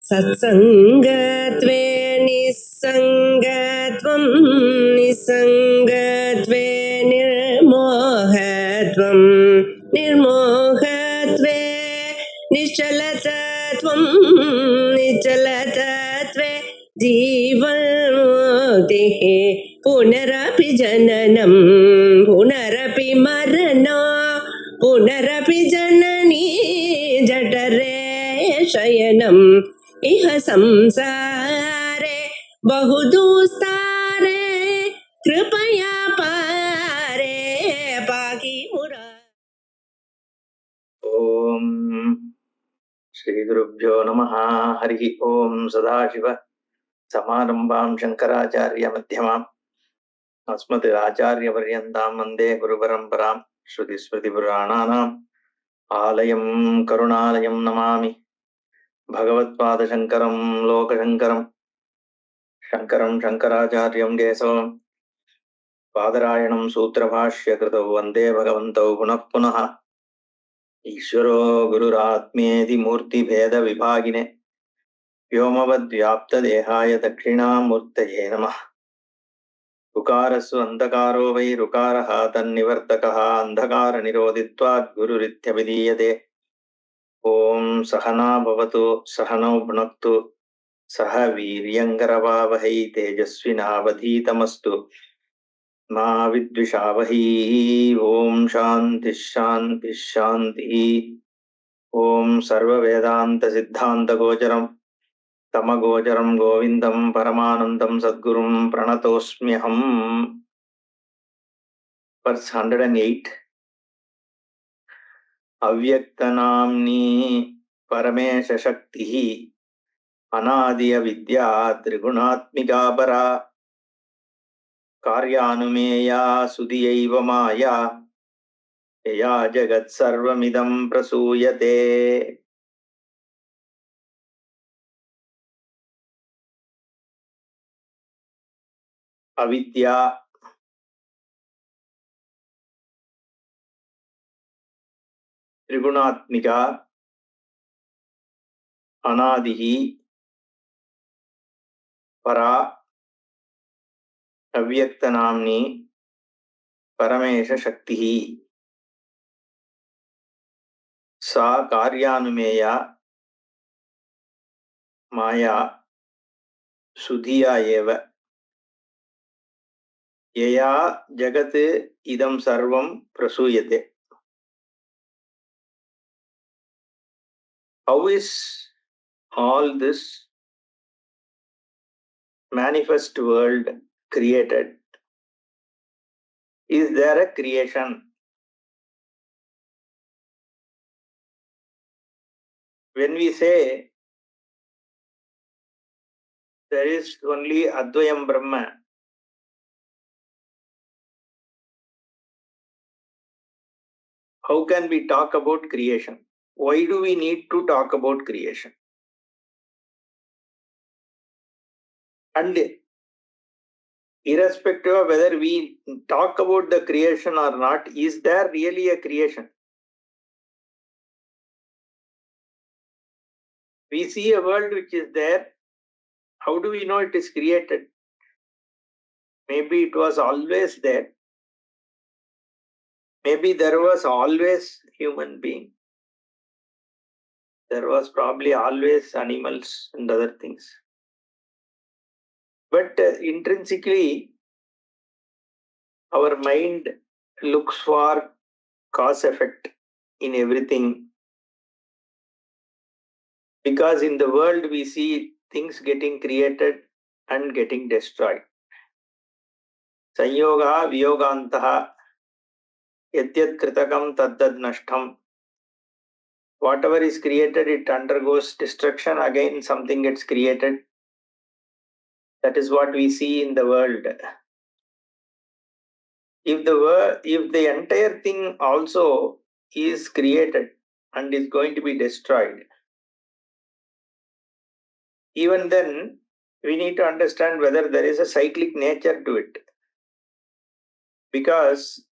सत्सङ्गत्वे निस्सङ्गत्वं निस्सङ्गत्वे निर्मोहत्वं निर्मोहत्वे निश्चलतत्वं निश्चलतत्वे जीवन्मुक्तिः पुनरपि जननं पुनरपि मरणं पुनरपि जननी जठरे शयनम् इह संसारे बहुदुस्तारे कृपया पारे पाहि मुरा। ओम श्री गुरुभ्यो नमः। हरि ओम। सदाशिव समारंभां शंकराचार्य मध्यमाम् अस्मत् आचार्यपर्यन्तां वन्दे गुरुपरम्परां। श्रुतिस्मृतिपुराणानाम् आलयं करुणालयं नमामि। भगवत्पादशङ्करं लोकशङ्करं शङ्करं शङ्कराचार्यं केशवं पादरायणं सूत्रभाष्यकृतौ वन्दे भगवन्तौ पुनः पुनः। ईश्वरो गुरुरात्मेति मूर्तिभेदविभागिने व्योमवद्व्याप्तदेहाय दक्षिणामूर्तये नमः। ऋकारस्व अन्धकारो वै ऋकारः तन्निवर्तकः अन्धकारनिरोधित्वात् गुरुरित्यभिधीयते। ॐ सहना भवतु सहनौ भुनक्तु सह वीर्यङ्करवावहै तेजस्विनावधीतमस्तु मा विद्विषावहै। ॐ शान्तिः शान्तिः शान्तिः। ॐ सर्ववेदान्तसिद्धान्तगोचरं तमगोचरं गोविन्दं परमानन्दं सद्गुरुं प्रणतोऽस्म्यहम्। Verse 108. अव्यक्तनाम्नी परमेश शक्तिः अनादिय विद्या त्रिगुणात्मिका परा कार्यानुमेया सुधियैव माया यया जगत्सर्वमिदं प्रसूयते। अविद्या त्रिगुणात्मिका अनादिः परा अव्यक्तनाम्नी परमेश शक्तिः सा कार्यानुमेया माया सुधिया एव यया जगत् इदं सर्वं प्रसूयते. How is all this manifest world created? Is there a creation? When we say there is only Advayam Brahma, how can we talk about creation? Why do we need to talk about creation? And irrespective of whether we talk about the creation or not, is there really a creation? We see a world which is there. How do we know it is created? Maybe it was always there. Maybe there was always human being. There was probably always animals and other things. But intrinsically, our mind looks for cause-effect in everything. Because in the world we see things getting created and getting destroyed. Sanyoga viyogantaha yatyat kritakam taddad nashtam. Whatever is created, it undergoes destruction. Again, something gets created. That is what we see in the world. If the entire thing also is created and is going to be destroyed, even then we need to understand whether there is a cyclic nature to it. Because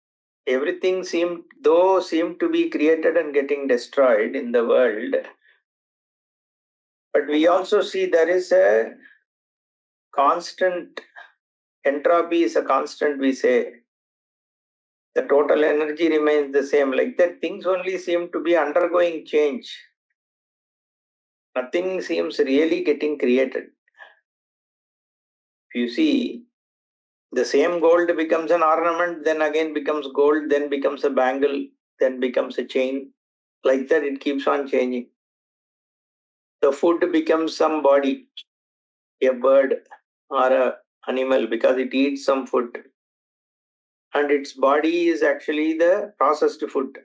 everything seemed to be created and getting destroyed in the world, But we also see there is a constant, entropy is a constant, we say. The total energy remains the same. Like that, things only seem to be undergoing change. Nothing seems really getting created. If you see, the same gold becomes an ornament, then again becomes gold, then becomes a bangle, then becomes a chain. Like that, it keeps on changing. The food becomes some body, a bird or a animal, because it eats some food. And its body is actually the processed food.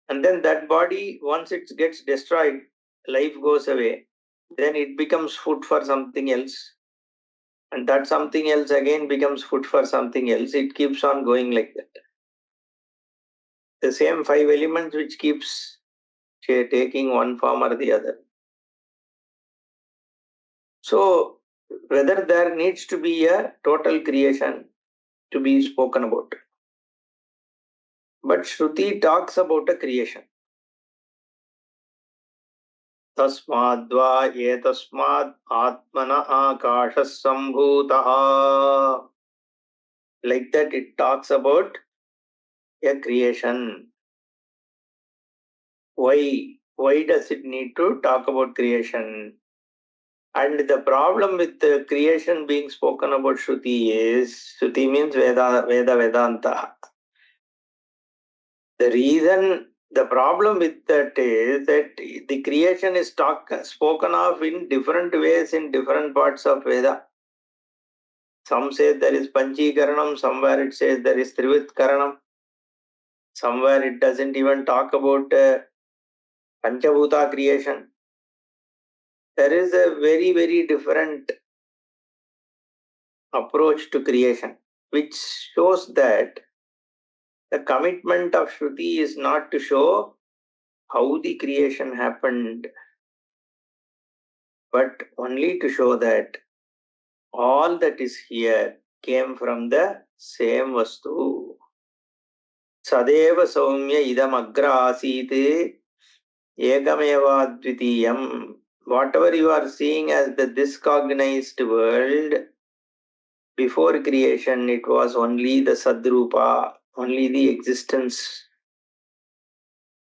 And then that body, once it gets destroyed, life goes away, then it becomes food for something else. And that something else again becomes food for something else. It keeps on going like that. The same five elements which keeps taking one form or the other. So, whether there needs to be a total creation to be spoken about. But Shruti talks about a creation. Tasmadva etasmad atmana akashas sambhutaha. Like that, it talks about a creation. Why? Why does it need to talk about creation? And the problem with the creation being spoken about Shruti is, Shruti means Veda, Vedanta. The reason, the problem with that is that the creation is spoken of in different ways in different parts of Veda. Some say there is Panchikaranam, somewhere it says there is Trivitkaranam, somewhere it doesn't even talk about Panchabhuta creation. There is a very, very different approach to creation, which shows that the commitment of Shruti is not to show how the creation happened, but only to show that all that is here came from the same Vastu. Sadeva Saumya idam agra asite ekameva dvitiyam. Whatever you are seeing as the discognized world, before creation it was only the Sadrupa, only the existence.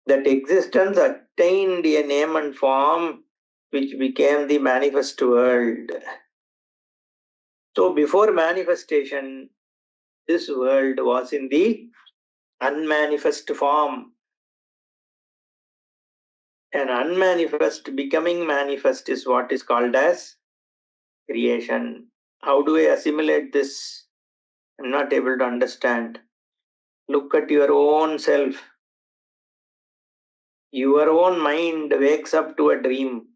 That existence attained a name and form which became the manifest world. So before manifestation, this world was in the unmanifest form. And unmanifest becoming manifest is what is called as creation. How do I assimilate this? I'm not able to understand. Look at your own self. Your own mind wakes up to a dream.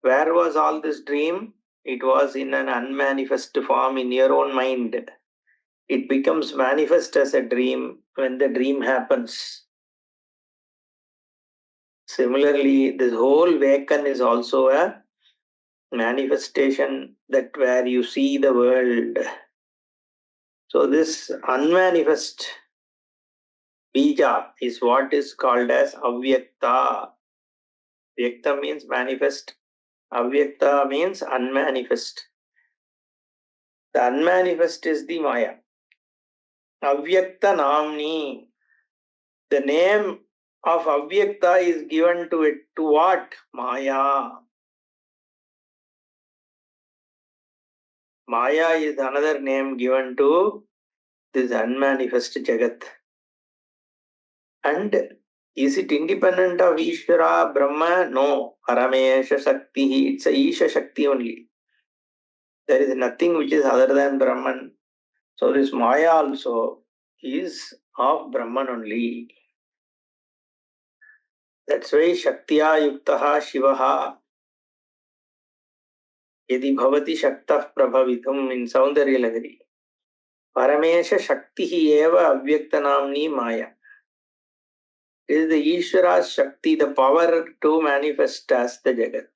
Where was all this dream? It was in an unmanifest form in your own mind. It becomes manifest as a dream when the dream happens. Similarly, this whole waken is also a manifestation, that where you see the world. So this unmanifest bija is what is called as avyakta. Vyakta means manifest. Avyakta means unmanifest. The unmanifest is the Maya. Avyakta namni. The name of Avyakta is given to it. To what? Maya. Maya is another name given to this unmanifest Jagat. And is it independent of Ishvara, Brahma? No. Paramesha Shakti. It's a Isha Shakti only. There is nothing which is other than Brahman. So this Maya also is of Brahman only. That's why Shaktiya Yuktaha Shivaha Yadi Bhavati Shaktah Prabhavitum in Saundarya Lagari. Paramesha Shakti eva Avyakta Namni Maya. It is the Ishvara's Shakti, the power to manifest as the Jagat.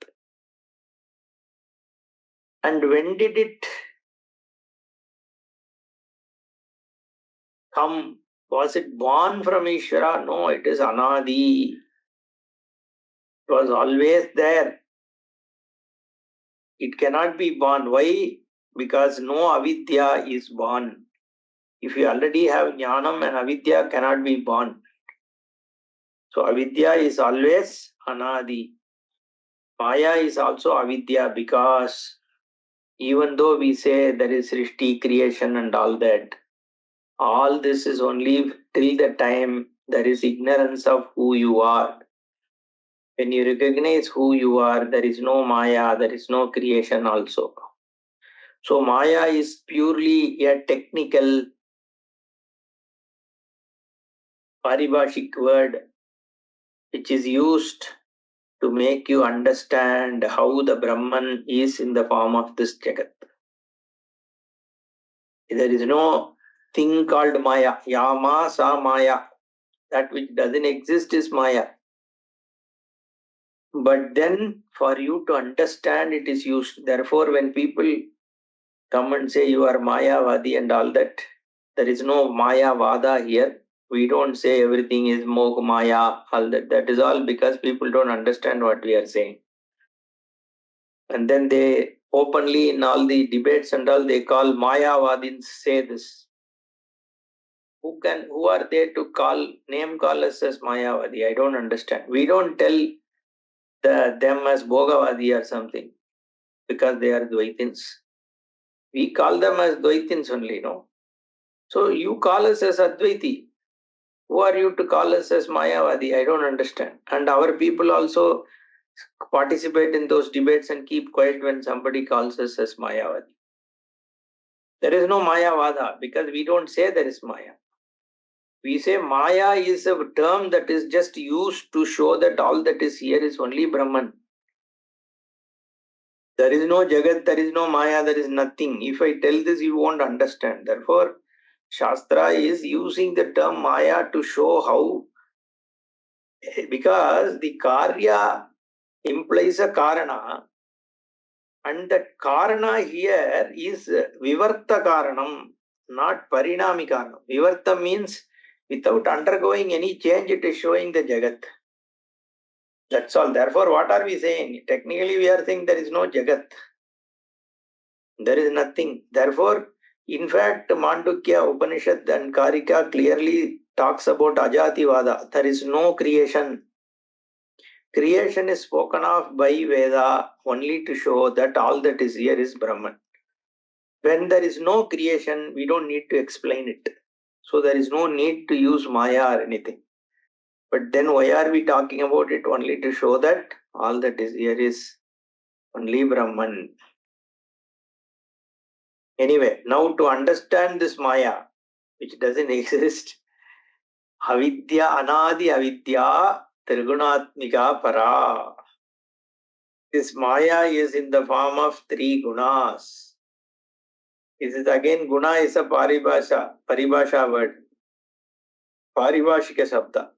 And when did it come? Was it born from Ishvara? No, it is Anadi. It was always there. It cannot be born. Why? Because no avidya is born. If you already have jnanam, and avidya cannot be born. So avidya is always anadi. Maya is also avidya, because even though we say there is srishti, creation and all this is only till the time there is ignorance of who you are. When you recognize who you are, there is no maya, there is no creation also. So maya is purely a technical paribhashik word which is used to make you understand how the Brahman is in the form of this Jagat. There is no thing called Maya. Yama sa Maya. That which doesn't exist is Maya. But then for you to understand it is used. Therefore, when people come and say you are Mayavadi and all that, there is no Maya Vada here. We don't say everything is Mog Maya, all that. That is all because people don't understand what we are saying. And then they openly in all the debates and all they call Mayavadins say this. Who are they to name call us as Mayavadi? I don't understand. We don't tell them as Bhogavadi or something because they are Dvaitins. We call them as Dvaitins only, no? So you call us as Advaiti. Who are you to call us as Mayavadi? I don't understand. And our people also participate in those debates and keep quiet when somebody calls us as Mayavadi. There is no Mayavada because we don't say there is Maya. We say Maya is a term that is just used to show that all that is here is only Brahman. There is no Jagat, there is no Maya, there is nothing. If I tell this, you won't understand. Therefore, Shastra is using the term Maya to show how, because the Karya implies a Karana, and that Karana here is Vivarta Karanam, not Parinami Karanam. Vivarta means without undergoing any change, it is showing the Jagat. That's all. Therefore, what are we saying? Technically, we are saying there is no Jagat. There is nothing. Therefore, in fact, Mandukya, Upanishad and Karika clearly talks about Ajativada. There is no creation. Creation is spoken of by Veda only to show that all that is here is Brahman. When there is no creation, we don't need to explain it. So there is no need to use Maya or anything. But then why are we talking about it? Only to show that all that is here is only Brahman. Anyway, now to understand this Maya, which doesn't exist, Avidya, Anadi Avidya, Trigunatmika Para. This Maya is in the form of three gunas. This is again, guna is a paribhasha word. Paribhashika Sabda.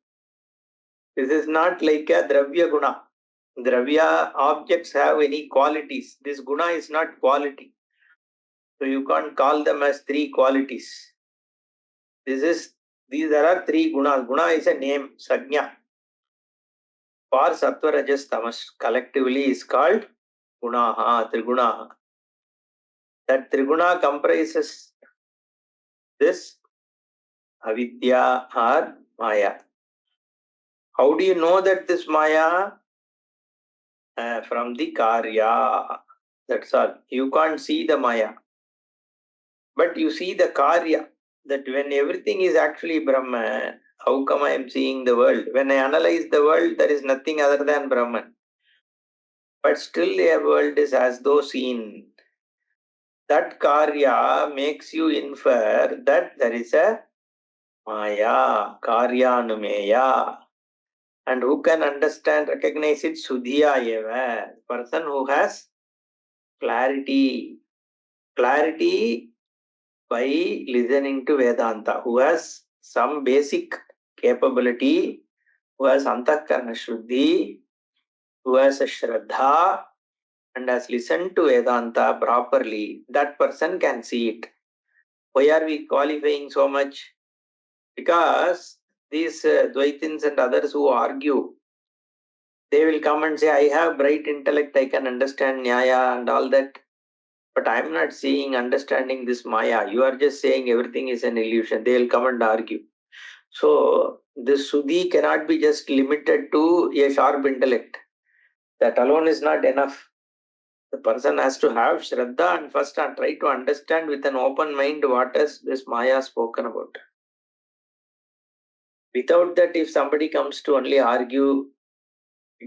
This is not like a Dravya Guna. Dravya objects have any qualities. This Guna is not quality. So you can't call them as three qualities. These there are three Gunas. Guna is a name, Sajna. For Sattva, Rajas, Tamas collectively is called Gunaha, Trigunaha. That Triguna comprises this Avidya or Maya. How do you know that this Maya? From the Karya. That's all. You can't see the Maya. But you see the Karya. That when everything is actually Brahman, how come I am seeing the world? When I analyze the world, there is nothing other than Brahman. But still a world is as though seen. That Karya makes you infer that there is a Maya, Karyanumeya. And who can understand, recognize it? Sudhiya eva. Person who has clarity. Clarity by listening to Vedanta. Who has some basic capability. Who has Antakarana Shuddhi. Who has a Shraddha. And has listened to Vedanta properly. That person can see it. Why are we qualifying so much? Because these Dvaitins and others who argue They will come and say, I have bright intellect, I can understand Nyaya and all that. But I am not seeing, understanding this Maya. You are just saying everything is an illusion. They will come and argue. So this Suddhi cannot be just limited to a sharp intellect. That alone is not enough. The person has to have Shraddha and first try to understand with an open mind what is this Maya spoken about. Without that, if somebody comes to only argue,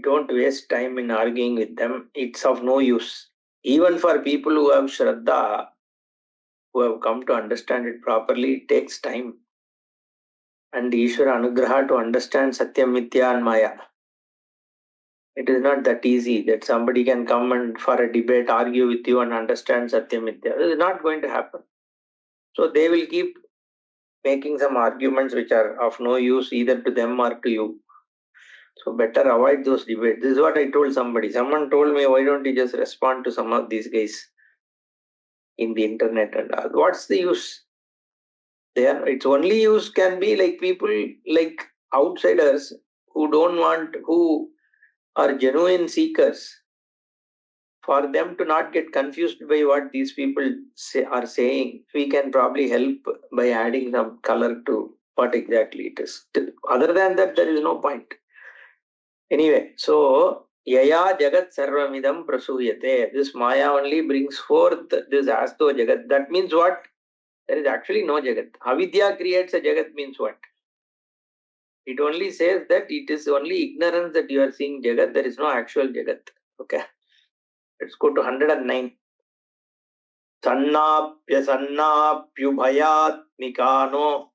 don't waste time in arguing with them. It's of no use. Even for people who have Shraddha, who have come to understand it properly, it takes time. And Ishvara Anugraha to understand Satyam, Mithya and Maya. It is not that easy that somebody can come and for a debate argue with you and understand Satyam, Mithya. It is not going to happen. So they will keep making some arguments which are of no use either to them or to you. So better avoid those debates. This is what I told somebody. Someone told me, why don't you just respond to some of these guys in the internet and all. What's the use? There, its only use can be like people like outsiders who don't want, who are genuine seekers. For them to not get confused by what these people are saying, we can probably help by adding some color to what exactly it is. Other than that, there is no point. Anyway, so Yaya Jagat Sarvamidam Prasuyate. This Maya only brings forth this Asto Jagat. That means what? There is actually no Jagat. Avidya creates a Jagat means what? It only says that it is only ignorance that you are seeing Jagat. There is no actual Jagat. Okay. Let's go to 109. Sannapya Sannapyubhayatmikano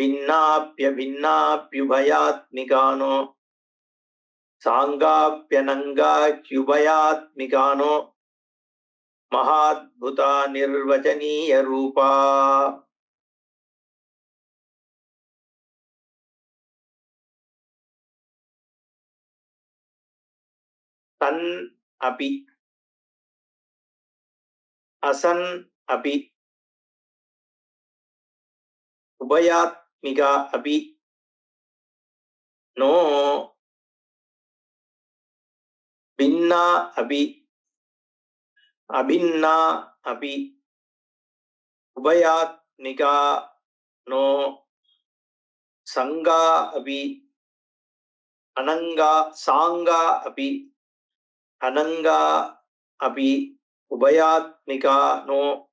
Vinnapya Vinnapyubhayatmikano Sangapyanangachyubhayatmikano Mahadbhuta Nirvachaniya Rupa. San api asan api ubhayatmika api no binna api abhinna api ubhayatmika no sanga api ananga sanga api ananga api ubhayatmika no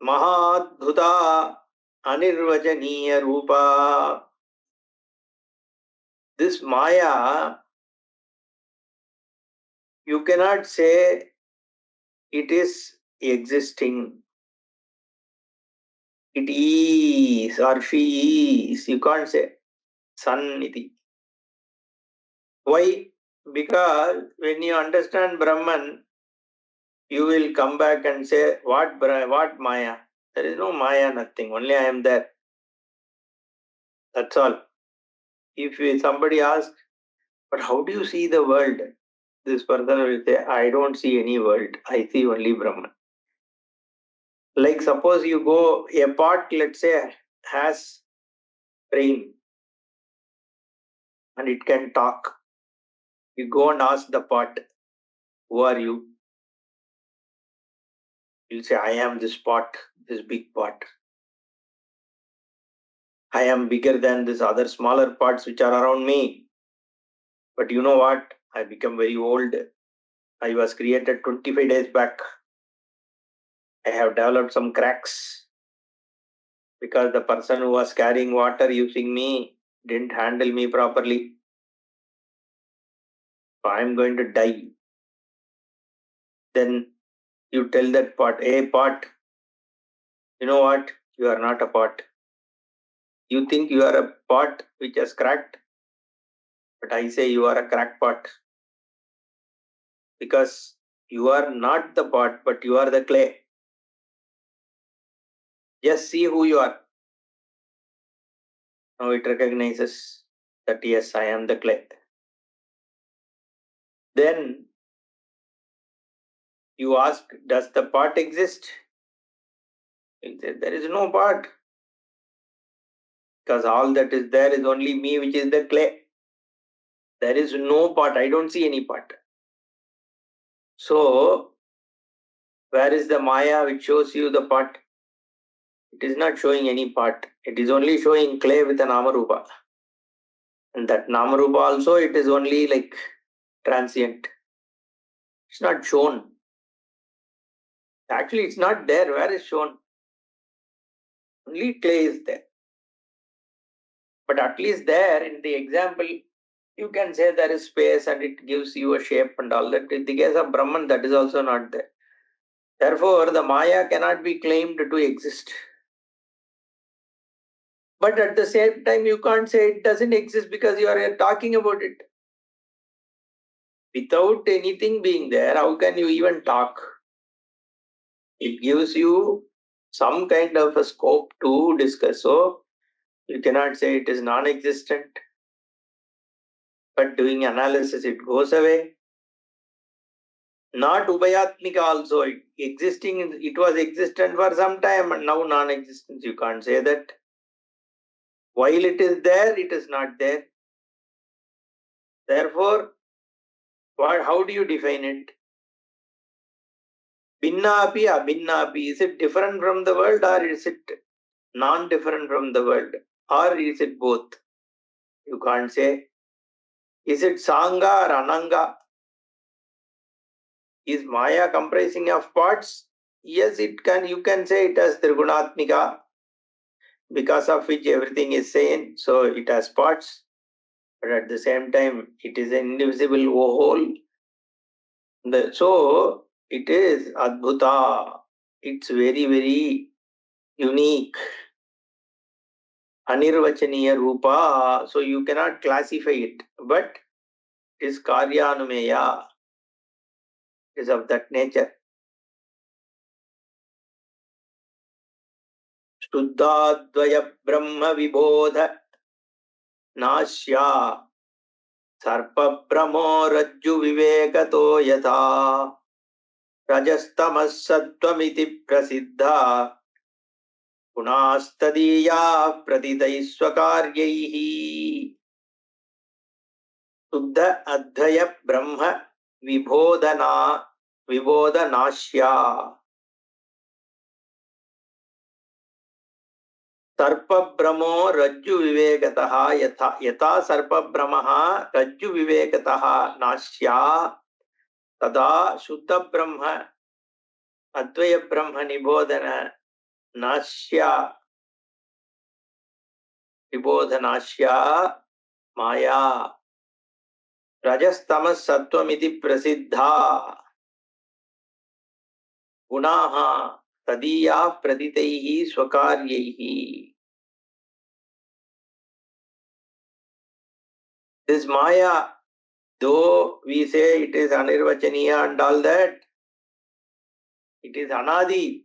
mahadbhuta anirvachaniya rupa. This Maya, you cannot say it is existing. It is or she is. You can't say Sanniti. Why? Because when you understand Brahman, you will come back and say, what Maya? There is no Maya, nothing. Only I am there. That's all. If somebody asks, but how do you see the world? This person will say, I don't see any world. I see only Brahman. Like suppose you go, a pot, let's say, has brain and it can talk. You go and ask the pot, who are you? You'll say, I am this pot, this big pot. I am bigger than this other smaller pots which are around me. But you know what? I become very old. I was created 25 days back. I have developed some cracks because the person who was carrying water using me didn't handle me properly. So I am going to die. Then you tell that pot, hey pot, you know what? You are not a pot. You think you are a pot which has cracked, but I say you are a crackpot. Because you are not the pot, but you are the clay. Just see who you are. Now it recognizes that yes, I am the clay. Then you ask, does the pot exist? It says, there is no pot. Because all that is there is only me, which is the clay. There is no pot. I don't see any pot. So, where is the Maya which shows you the pot? It is not showing any pot. It is only showing clay with an Namarupa. And that Namarupa also, it is only like transient. It's not shown. Actually, it's not there. Where is shown? Only clay is there. But at least there in the example, you can say there is space and it gives you a shape and all that. In the case of Brahman, that is also not there. Therefore, the Maya cannot be claimed to exist. But at the same time, you can't say it doesn't exist because you are talking about it. Without anything being there, how can you even talk? It gives you some kind of a scope to discuss. So, you cannot say it is non-existent. But doing analysis, it goes away. Not Ubayatmika also. It was existent for some time and now non-existence. You can't say that. While it is there, it is not there. Therefore, how do you define it? Binnapi, abhinnapi. Is it different from the world or is it non-different from the world? Or is it both? You can't say. Is it Sangha or Ananga? Is Maya comprising of parts? Yes, it can. You can say it as Trigunatmika, because of which everything is sane. So it has parts, but at the same time, it is an indivisible whole. So it is Adbhuta. It's very, very unique. Anirvachaniya Rupa. So you cannot classify it, but it is Karyanumeya. It is of that nature. Shuddhadvaya Brahma Vibodha Nashya Sarpa Brahmo Rajju Vivekato Yatha Rajastamasattvamiti Prasiddha Punastadiya Pratitaisvakaryaihi Shuddha Advaya Brahma Vibodhanashya Sarpa Brahmo Rajju Vivekataha Yatha Sarpa Brahmaha Rajju Vivekataha Nashya Tada Shuddha Brahma Advaya Brahma Nibodhana Nashya Vibodhanashya Maya Rajastamas Sattvamiti Prasiddha Gunaha Tadiya Praditaihi Swakaryaihi. This Maya, though we say it is Anirvachaniya and all that, it is Anadi,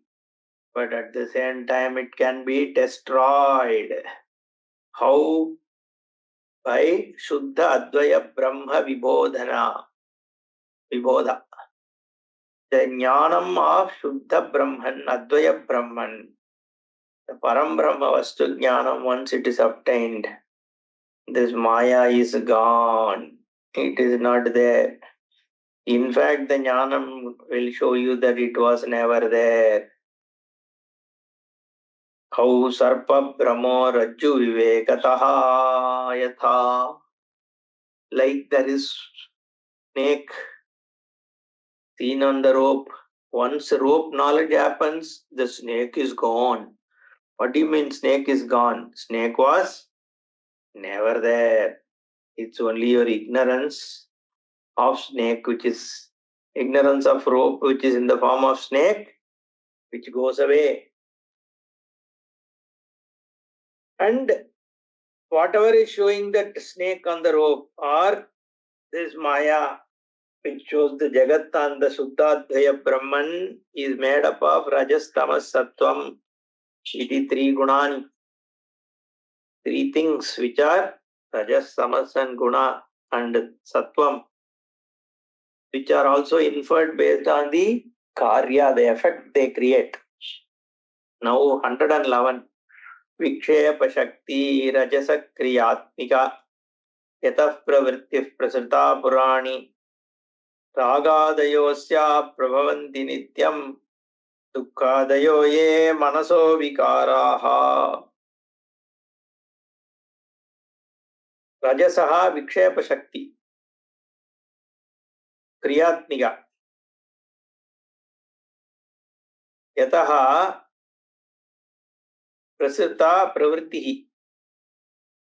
but at the same time it can be destroyed. How? By Shuddha Advaya Brahma Vibodha. The Jnanam of Shuddha Brahman, Advaya Brahman, the Param Brahma Vastu Jnanam, once it is obtained, this Maya is gone. It is not there. In fact, the Jnanam will show you that it was never there. How Sarpa Brahmo Rajju Vivekataha Yatha. Like there is snake seen on the rope. Once rope knowledge happens, the snake is gone. What do you mean snake is gone? Snake was never there. It's only your ignorance of snake, which is ignorance of rope, which is in the form of snake, which goes away. And whatever is showing that snake on the rope or this Maya, which shows the Jagat and the Suddhadvaya Brahman, is made up of Rajas, Tamas, Sattvam, Iti three Gunani. Three things which are Rajas, Tamas and Guna and Sattvam, which are also inferred based on the Karya, the effect they create. Now 111. Vikshepa Shakti Rajasa Kriyatmika yatah pravrittih prasrita purani rāgādayosya prabhavanti nityam dukkādayo ye manaso vikārāha. Rajasaha vikshepa shakti क्रियात्मिका यतः प्रसृता प्रवृत्तिः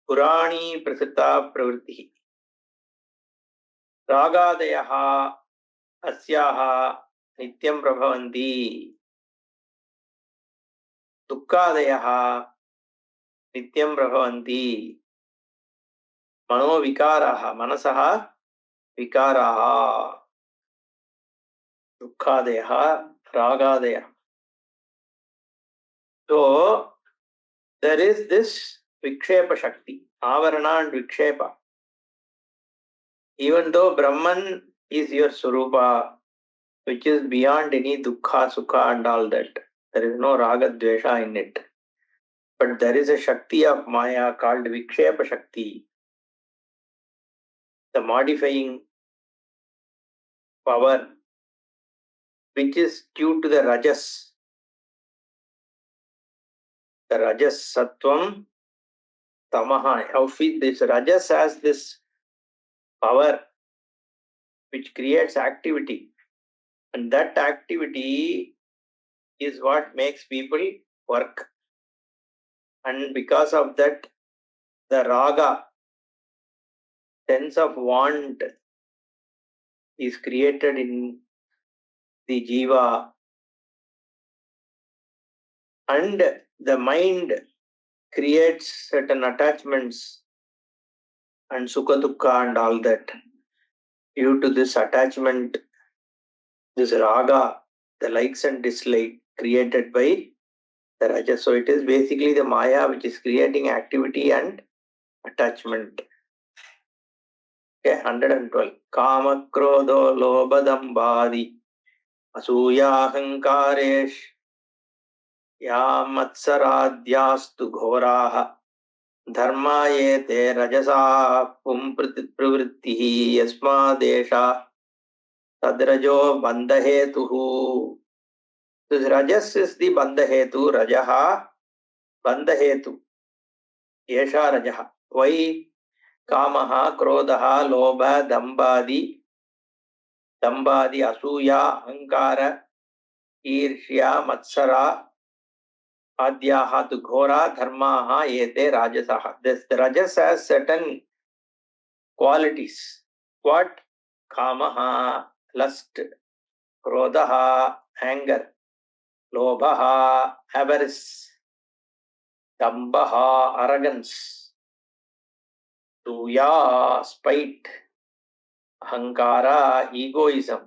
पुराणी प्रसृता प्रवृत्तिः रागादयः अस्याः नित्यं प्रभवन्ति दुःखादयः नित्यं प्रभवन्ति मनोविकाराः मनसः विकाराः दुःखादयः रागादयः. So there is this vikshepa shakti, avarana and vikshepa. Even though Brahman is your Surupa, which is beyond any dukkha, sukha and all that, there is no raga, dvesha in it. But there is a shakti of Maya called vikshepa shakti, the modifying power, which is due to the rajas. The rajas, sattvam, tamaha. How this rajas has this power which creates activity, and that activity is what makes people work. And because of that, the raga, sense of want, is created in the jiva, and the mind creates certain attachments and sukha dukkha and all that. Due to this attachment, this raga, the likes and dislikes created by the rajas. So it is basically the maya which is creating activity and attachment. Okay, 112. Kama krodho lobhadambadi asuya ahankaresh ya matsaradhyastu ghoraha dharma yete rajasa pum pravrittihi yasmadesha tadrajo bandhahetuhu. This rajas is the bandhahetu, rajaha bandhahetu, yesha rajaha. Why? Kamaha, krodha, lobha, dambadi, asuya, ahankara, ईर्ष्या matsara adhyaha tu ghora dharmaha ete rajasaha. This the rajas has certain qualities. What? Kamaha, lust, krodhaha, anger, lobhaha, avarice, dambaha, arrogance, suya, spite, ahankara, egoism,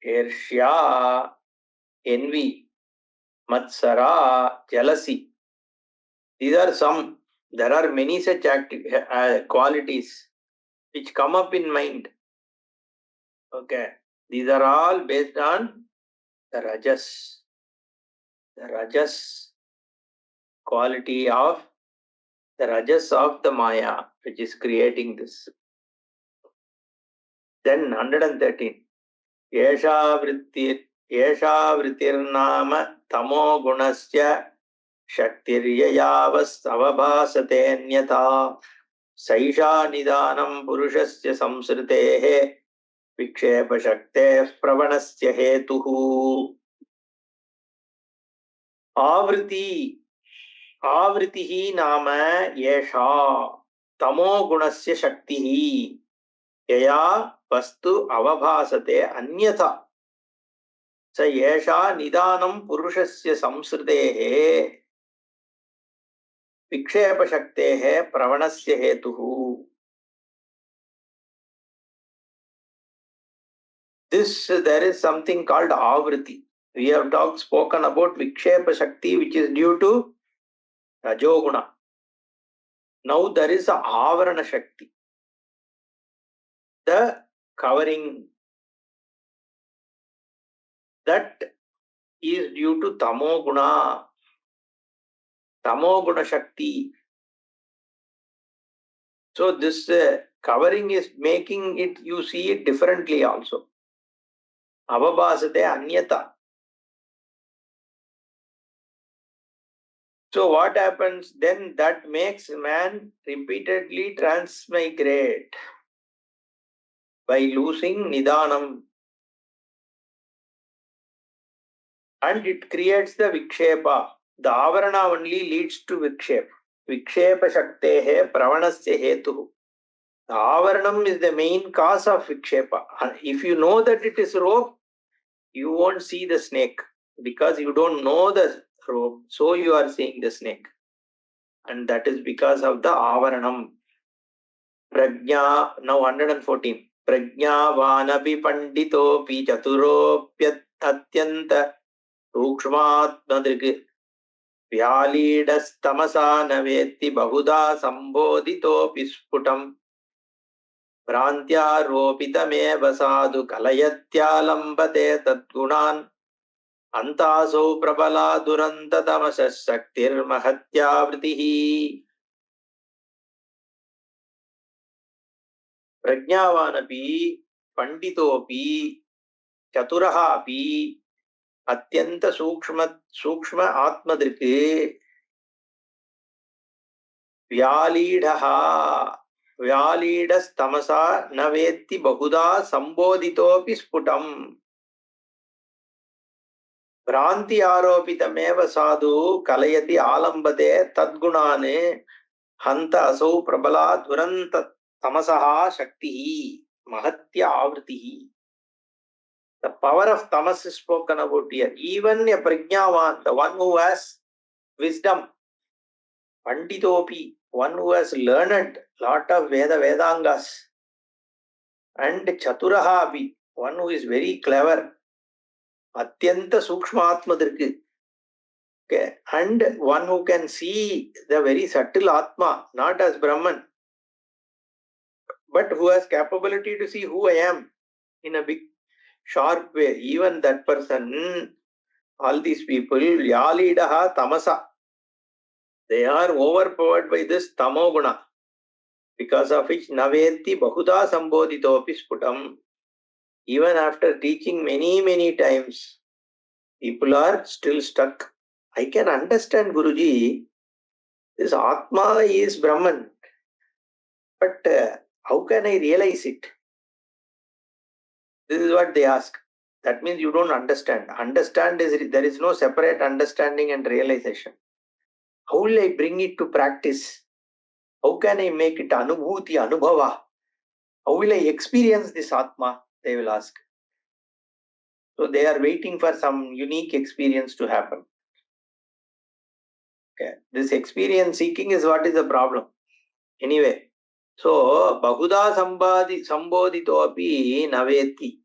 irshya, envy, matsara, jealousy. These are some. There are many such qualities which come up in mind. Okay, these are all based on the rajas. The rajas quality of the rajas of the maya, which is creating this. Then 113. Yesha vrittirnama tamo gunasya shaktiryayavas avabhasate nyata saisha nidanam purushasya samsritehe vikshepa shakte pravanasya hetuhu. Avritihi nama yesha tamo gunasya shaktihi yaya vastu avabhasate anyatha sa yesha nidanam purushasya samsritehe vikshepa shaktehe pravanasya hetuhu. There is something called avriti. We have spoken about vikshepa shakti, which is due to rajoguna. Now there is a avarana shakti, the covering, that is due to tamo guna. Tamo guna shakti So this covering is making it, you see it differently also. Avabhasate anyata. So what happens then? That makes man repeatedly transmigrate by losing nidanam, and it creates the vikshepa. The avarana only leads to vikshepa. Vikshepa shaktehe pravanasya hetu. The avaranam is the main cause of vikshepa. If you know that it is rope, you won't see the snake because you don't know the rope. So you are seeing the snake. And that is because of the avaranam. Prajna, now 114. Prajnavanapi panditopi chaturopyat atyanta sukshmatmadrik vyalidastamasa navetti bahuda samboditopi sputam भ्रान्त्यारोपितमेव साधु कलयत्यालम्बते तद्गुणान् अन्तासौ प्रबला दुरन्ततमसः शक्तिर्महत्यावृतिः प्रज्ञावानपि पंडितोपि चतुरः अपि अत्यंत सूक्ष्म आत्मदृक् व्यालीढः व्यालीढस्तमसा न वेत्ति बहुधा संबोधितोऽपि स्फुटम् भ्रांति आरोपितमेव साधु कलयति आलम्बते तद्गुणान् हन्त असौ प्रबला दुरन्त तमसः शक्तिः महत्या आवृतिः. The power of tamas is spoken about here. Even a prajnavan, the one who has wisdom, panditopi, one who has learned lot of Vedangas, and chaturahapi, one who is very clever, atyanta sukshmatmadrik, okay, and one who can see the very subtle atma, not as Brahman, but who has capability to see who I am in a big sharp way. Even that person, all these people, yalidaha tamasa, they are overpowered by this tamoguna, because of which navetti bahuda sambodhitopi sputam. Even after teaching many times, people are still stuck. I can understand, Guruji, this Atma is Brahman, but how can I realize it? This is what they ask. That means you don't understand. Understand is there is no separate understanding and realization. How will I bring it to practice? How can I make it anubhuti, anubhava? How will I experience this Atma? They will ask. So they are waiting for some unique experience to happen. Okay. This experience seeking is what is the problem. Anyway, so bahuda sambodhito api naveti.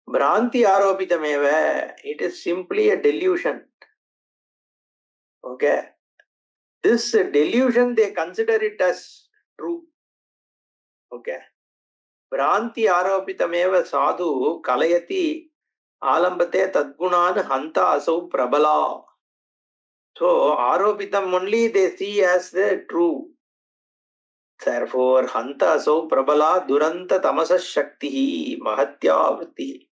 Bhranti aropitameva. It is simply a delusion. Okay. This delusion, they consider it as true. Okay. Bhranti aropitameva sadhu kalayati alambate tadgunan hanta asau prabala. So aropitam only they see as the true. Therefore, hanta asau prabala duranta tamasa shakti mahatya vritti.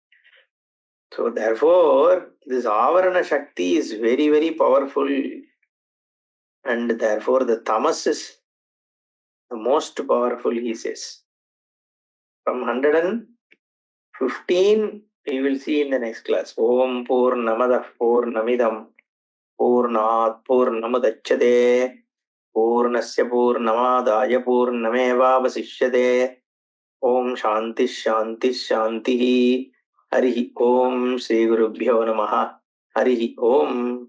So therefore, this avarana shakti is very powerful, and therefore the tamas is the most powerful, he says. From 115, we will see in the next class. Om Purnamadah Purnamidam Purnat Purnamudachyate Purnasya Purnamadaya Purnamevavasishyate. Om Shanti Shanti Shanti. Harihi Om Sri Gurubhyo Namaha. Harihi Om.